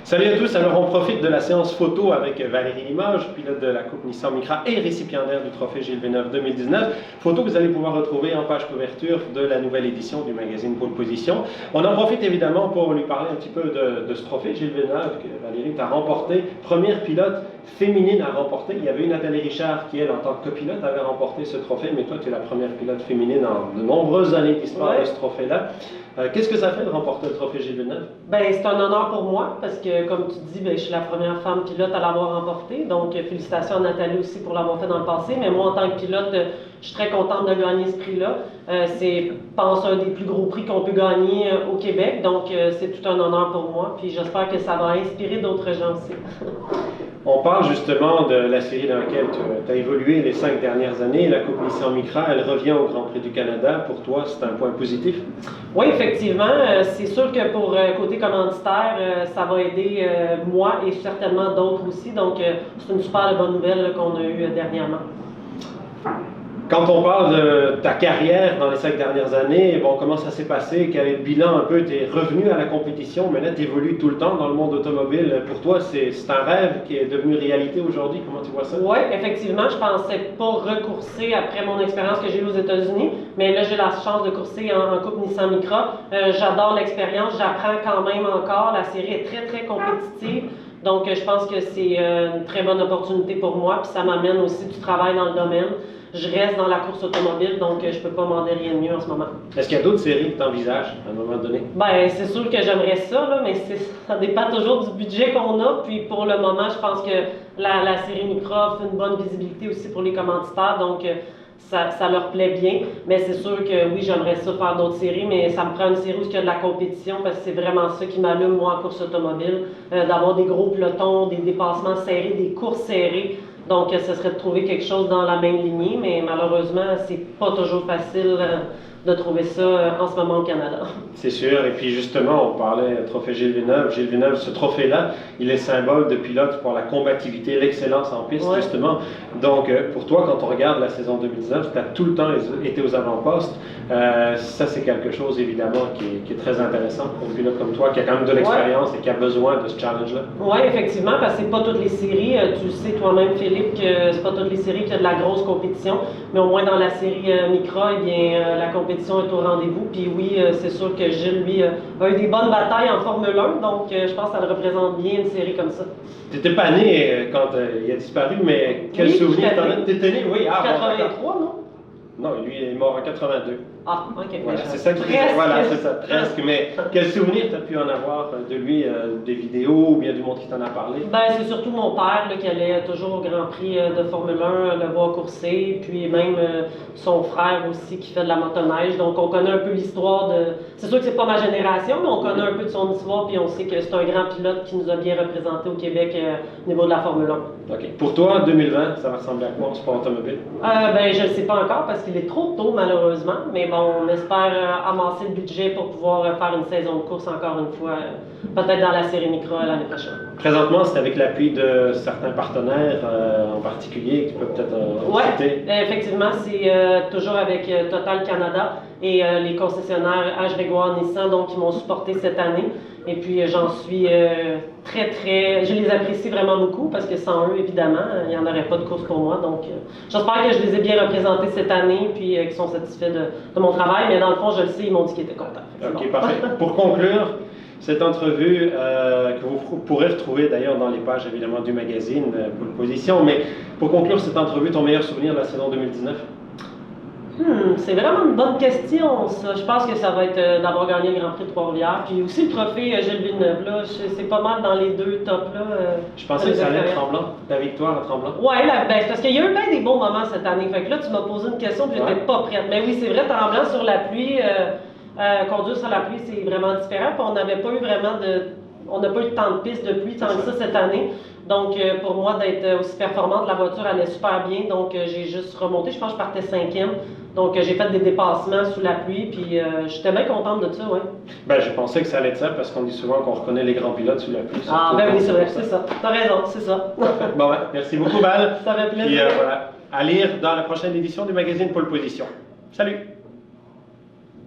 Salut à tous, alors on profite de la séance photo avec Valérie Limoges, pilote de la Coupe Nissan Micra et récipiendaire du trophée Gilles Villeneuve 2019. Photo que vous allez pouvoir retrouver en page couverture de la nouvelle édition du magazine Pole Position. On en profite évidemment pour lui parler un petit peu de ce trophée Gilles Villeneuve que Valérie t'a remporté. Première pilote féminine à remporter. Il y avait eu Nathalie Richard qui, elle, en tant que copilote, avait remporté ce trophée, mais toi, tu es la première pilote féminine en de nombreuses années d'histoire de ce trophée-là. Qu'est-ce que ça fait de remporter le trophée Gilles Villeneuve? C'est un honneur pour moi parce que, comme tu dis, je suis la première femme pilote à l'avoir remporté. Donc, félicitations à Nathalie aussi pour l'avoir fait dans le passé. Mais moi, en tant que pilote, je suis très contente de gagner ce prix-là. C'est, je pense, un des plus gros prix qu'on peut gagner au Québec. Donc, c'est tout un honneur pour moi. Puis, j'espère que ça va inspirer d'autres gens aussi. On parle justement de la série dans laquelle tu as évolué les 5 dernières années. La Coupe Nissan Micra, elle revient au Grand Prix du Canada. Pour toi, c'est un point positif? Oui, effectivement. C'est sûr que pour côté commanditaire, ça va aider moi et certainement d'autres aussi. Donc, c'est une super bonne nouvelle qu'on a eue dernièrement. Quand on parle de ta carrière dans les 5 dernières années, bon, comment ça s'est passé? Quel est le bilan un peu? Tu es revenu à la compétition, mais là tu évolues tout le temps dans le monde automobile. Pour toi, c'est un rêve qui est devenu réalité aujourd'hui. Comment tu vois ça? Oui, effectivement, je pensais pas recourser après mon expérience que j'ai eue aux États-Unis, mais là j'ai la chance de courser en Coupe Nissan Micra. J'adore l'expérience, j'apprends quand même encore. La série est très très compétitive. Donc je pense que c'est une très bonne opportunité pour moi, puis ça m'amène aussi du travail dans le domaine. Je reste dans la course automobile, donc je ne peux pas demander rien de mieux en ce moment. Est-ce qu'il y a d'autres séries que tu envisages à un moment donné? C'est sûr que j'aimerais ça, là, mais ça dépend toujours du budget qu'on a. Puis pour le moment, je pense que la série Micra offre une bonne visibilité aussi pour les commanditaires, donc ça leur plaît bien. Mais c'est sûr que oui, j'aimerais ça faire d'autres séries, mais ça me prend une série où il y a de la compétition, parce que c'est vraiment ça qui m'allume, moi, en course automobile, d'avoir des gros pelotons, des dépassements serrés, des courses serrées. Donc, ce serait de trouver quelque chose dans la même lignée, mais malheureusement, c'est pas toujours facile de trouver ça en ce moment au Canada. C'est sûr, et puis justement, on parlait trophée Gilles Villeneuve. Gilles Villeneuve, ce trophée-là, il est symbole de pilote pour la combativité, l'excellence en piste, justement. Donc, pour toi, quand on regarde la saison 2019, tu as tout le temps été aux avant-postes. Ça, c'est quelque chose, évidemment, qui est très intéressant pour un pilote comme toi, qui a quand même de l'expérience et qui a besoin de ce challenge-là. Oui, effectivement, parce que c'est pas toutes les séries. Tu sais toi-même, Philippe, que c'est pas toutes les séries qui ont de la grosse compétition, mais au moins dans la série Micra, eh bien, la compétition est au rendez-vous. Puis oui, c'est sûr que Gilles, lui, a eu des bonnes batailles en Formule 1, donc je pense que ça le représente bien une série comme ça. Tu n'étais pas né quand il a disparu, mais quel souvenir t'en as? T'étais né, oui. 83, non? Non, lui, il est mort en 82. Ah, ok. Voilà, c'est ça qui voilà, c'est ça, presque. Mais quel souvenir tu as pu en avoir de lui, des vidéos ou bien du monde qui t'en a parlé? C'est surtout mon père qui allait toujours au Grand Prix de Formule 1, le voir courser, puis même son frère aussi qui fait de la motoneige. Donc on connaît un peu l'histoire de... C'est sûr que c'est pas ma génération, mais on connaît un peu de son histoire, puis on sait que c'est un grand pilote qui nous a bien représenté au Québec au niveau de la Formule 1. OK. Pour toi, 2020, ça va ressembler à quoi en sport automobile? Je ne le sais pas encore parce qu'il est trop tôt malheureusement, mais bon, on espère amasser le budget pour pouvoir faire une saison de course encore une fois, peut-être dans la série Micra l'année prochaine. Présentement, c'est avec l'appui de certains partenaires en particulier que tu peux peut-être citer? Oui, effectivement, c'est toujours avec Total Canada et les concessionnaires H. Grégoire Nissan donc, qui m'ont supporté cette année. Et puis j'en suis je les apprécie vraiment beaucoup parce que sans eux, évidemment, il n'y en aurait pas de course pour moi. Donc j'espère que je les ai bien représentés cette année puis qu'ils sont satisfaits de mon travail. Mais dans le fond, je le sais, ils m'ont dit qu'ils étaient contents. OK, parfait. Pour conclure, cette entrevue que vous pourrez retrouver d'ailleurs dans les pages évidemment du magazine Pole Position, mais pour conclure cette entrevue, ton meilleur souvenir de la saison 2019? C'est vraiment une bonne question, ça. Je pense que ça va être d'avoir gagné le Grand Prix de Trois-Rivières. Puis aussi le trophée Gilles Villeneuve, là. C'est pas mal dans les deux tops, là. Je pensais que ça allait être Tremblant, ta victoire à Tremblant. Oui, parce qu'il y a eu bien des bons moments cette année. Fait que là, tu m'as posé une question puis j'étais pas prête. Mais oui, c'est vrai, Tremblant sur la pluie, conduire sur la pluie, c'est vraiment différent. Puis on n'avait pas eu vraiment on n'a pas eu tant de pistes de pluie tant que ça cette année. Donc, pour moi, d'être aussi performante, la voiture allait super bien. Donc, j'ai juste remonté. Je pense que je partais 5e. Donc, j'ai fait des dépassements sous la pluie. Puis, j'étais bien contente de ça, oui. Je pensais que ça allait être ça parce qu'on dit souvent qu'on reconnaît les grands pilotes sous la pluie. Oui, c'est vrai, c'est ça. T'as raison, c'est ça. Bon, merci beaucoup, Val. Ça fait plaisir. Puis, voilà, à lire dans la prochaine édition du magazine Pole Position. Salut!